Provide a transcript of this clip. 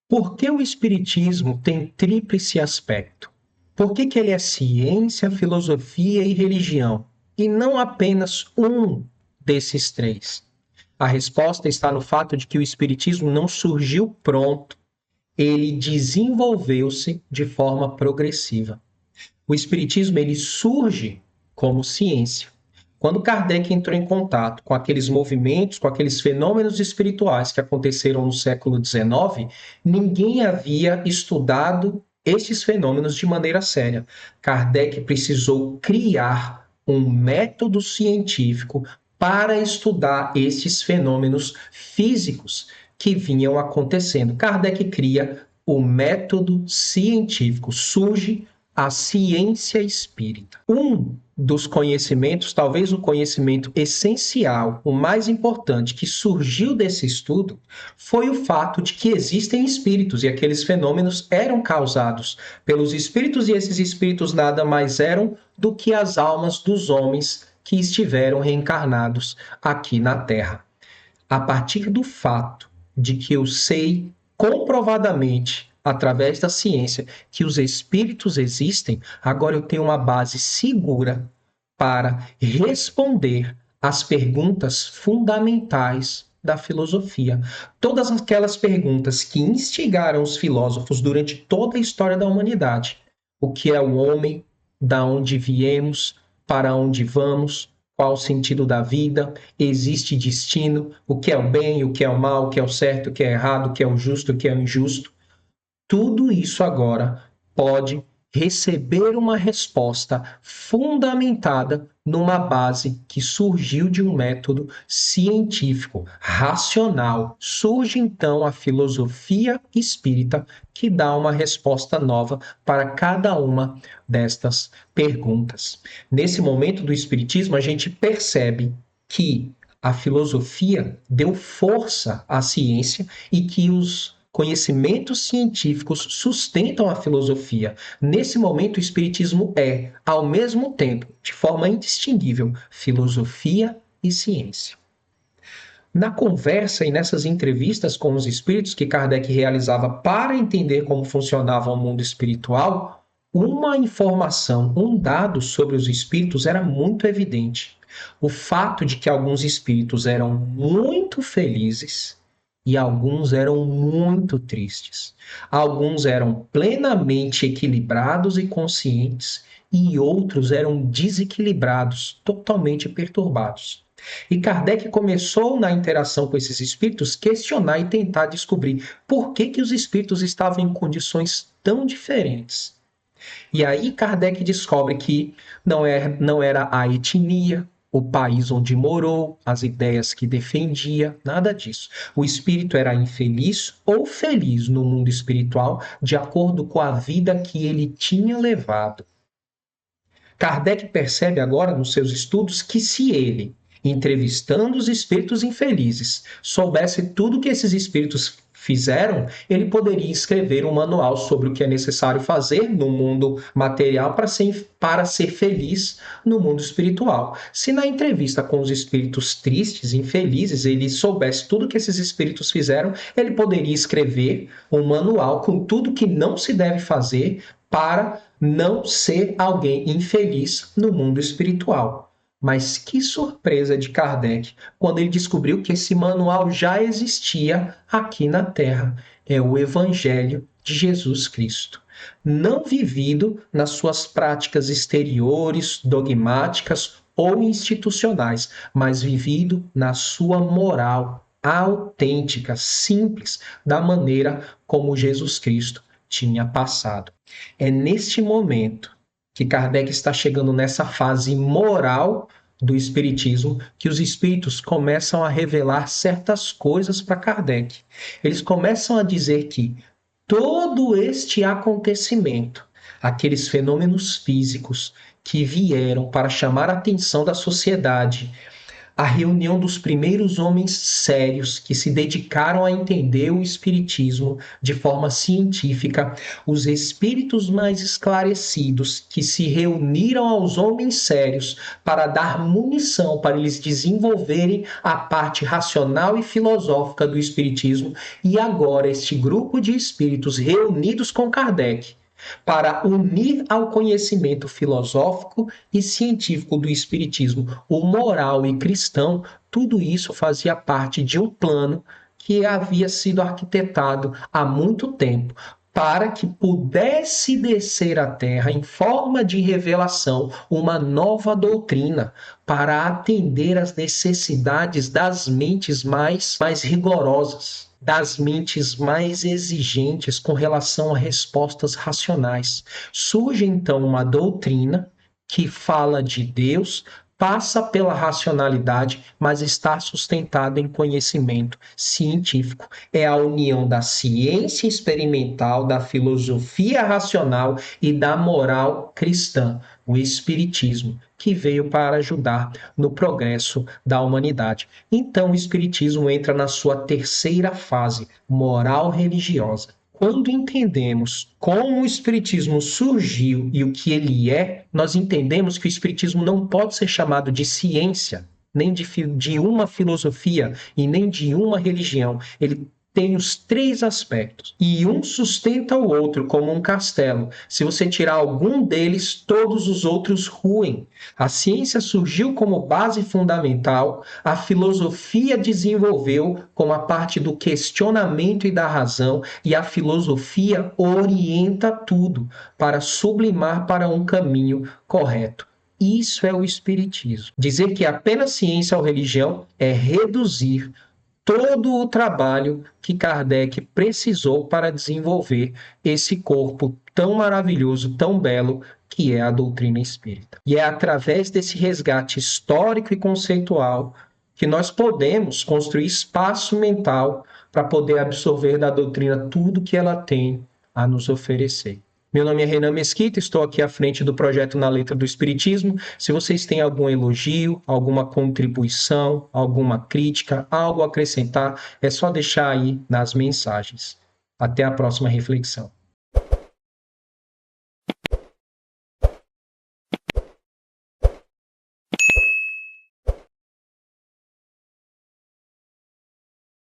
Por que o Espiritismo tem tríplice aspecto? Por que ele é ciência, filosofia e religião, e não apenas um desses três? A resposta está no fato de que o Espiritismo não surgiu pronto, ele desenvolveu-se de forma progressiva. O Espiritismo ele surge como ciência. Quando Kardec entrou em contato com aqueles movimentos, com aqueles fenômenos espirituais que aconteceram no século XIX, ninguém havia estudado esses fenômenos de maneira séria. Kardec precisou criar um método científico para estudar esses fenômenos físicos que vinham acontecendo. Kardec cria o método científico, surge a ciência espírita. Um dos conhecimentos, talvez o conhecimento essencial, o mais importante que surgiu desse estudo, foi o fato de que existem espíritos e aqueles fenômenos eram causados pelos espíritos, e esses espíritos nada mais eram do que as almas dos homens que estiveram reencarnados aqui na Terra. A partir do fato de que eu sei comprovadamente, através da ciência, que os espíritos existem, agora eu tenho uma base segura para responder às perguntas fundamentais da filosofia. Todas aquelas perguntas que instigaram os filósofos durante toda a história da humanidade. O que é o homem? Da onde viemos? Para onde vamos? Qual o sentido da vida? Existe destino? O que é o bem? O que é o mal? O que é o certo? O que é errado? O que é o justo? O que é o injusto? Tudo isso agora pode receber uma resposta fundamentada numa base que surgiu de um método científico, racional. Surge então a filosofia espírita que dá uma resposta nova para cada uma destas perguntas. Nesse momento do espiritismo, a gente percebe que a filosofia deu força à ciência e que os conhecimentos científicos sustentam a filosofia. Nesse momento, o espiritismo é, ao mesmo tempo, de forma indistinguível, filosofia e ciência. Na conversa e nessas entrevistas com os espíritos que Kardec realizava para entender como funcionava o mundo espiritual, uma informação, um dado sobre os espíritos era muito evidente. O fato de que alguns espíritos eram muito felizes e alguns eram muito tristes. Alguns eram plenamente equilibrados e conscientes e outros eram desequilibrados, totalmente perturbados. E Kardec começou, na interação com esses espíritos, questionar e tentar descobrir por que os espíritos estavam em condições tão diferentes. E aí Kardec descobre que não era a etnia, o país onde morou, as ideias que defendia, nada disso. O espírito era infeliz ou feliz no mundo espiritual, de acordo com a vida que ele tinha levado. Kardec percebe agora, nos seus estudos, que se ele, entrevistando os espíritos infelizes, soubesse tudo que esses espíritos fizeram, ele poderia escrever um manual sobre o que é necessário fazer no mundo material para ser feliz no mundo espiritual. Se na entrevista com os espíritos tristes, infelizes, ele soubesse tudo que esses espíritos fizeram, ele poderia escrever um manual com tudo que não se deve fazer para não ser alguém infeliz no mundo espiritual. Mas que surpresa de Kardec quando ele descobriu que esse manual já existia aqui na Terra. É o Evangelho de Jesus Cristo. Não vivido nas suas práticas exteriores, dogmáticas ou institucionais, mas vivido na sua moral autêntica, simples, da maneira como Jesus Cristo tinha passado. É neste momento que Kardec está chegando nessa fase moral do espiritismo que os espíritos começam a revelar certas coisas para Kardec. Eles começam a dizer que todo este acontecimento, aqueles fenômenos físicos que vieram para chamar a atenção da sociedade a reunião dos primeiros homens sérios que se dedicaram a entender o Espiritismo de forma científica, os espíritos mais esclarecidos que se reuniram aos homens sérios para dar munição para eles desenvolverem a parte racional e filosófica do Espiritismo, e agora este grupo de espíritos reunidos com Kardec para unir ao conhecimento filosófico e científico do Espiritismo o moral e cristão, tudo isso fazia parte de um plano que havia sido arquitetado há muito tempo para que pudesse descer à Terra em forma de revelação uma nova doutrina para atender às necessidades das mentes mais rigorosas, das mentes mais exigentes com relação a respostas racionais. Surge então uma doutrina que fala de Deus, passa pela racionalidade, mas está sustentada em conhecimento científico. É a união da ciência experimental, da filosofia racional e da moral cristã, o Espiritismo, que veio para ajudar no progresso da humanidade. Então, o Espiritismo entra na sua terceira fase, moral religiosa. Quando entendemos como o Espiritismo surgiu e o que ele é, nós entendemos que o Espiritismo não pode ser chamado de ciência, nem de uma filosofia e nem de uma religião. Ele tem os três aspectos e um sustenta o outro como um castelo. Se você tirar algum deles, todos os outros ruem. A ciência surgiu como base fundamental, a filosofia desenvolveu como a parte do questionamento e da razão, e a filosofia orienta tudo para sublimar para um caminho correto. Isso é o Espiritismo. Dizer que apenas ciência ou religião é reduzir todo o trabalho que Kardec precisou para desenvolver esse corpo tão maravilhoso, tão belo, que é a doutrina espírita. E é através desse resgate histórico e conceitual que nós podemos construir espaço mental para poder absorver da doutrina tudo que ela tem a nos oferecer. Meu nome é Renan Mesquita, estou aqui à frente do projeto Na Letra do Espiritismo. Se vocês têm algum elogio, alguma contribuição, alguma crítica, algo a acrescentar, é só deixar aí nas mensagens. Até a próxima reflexão.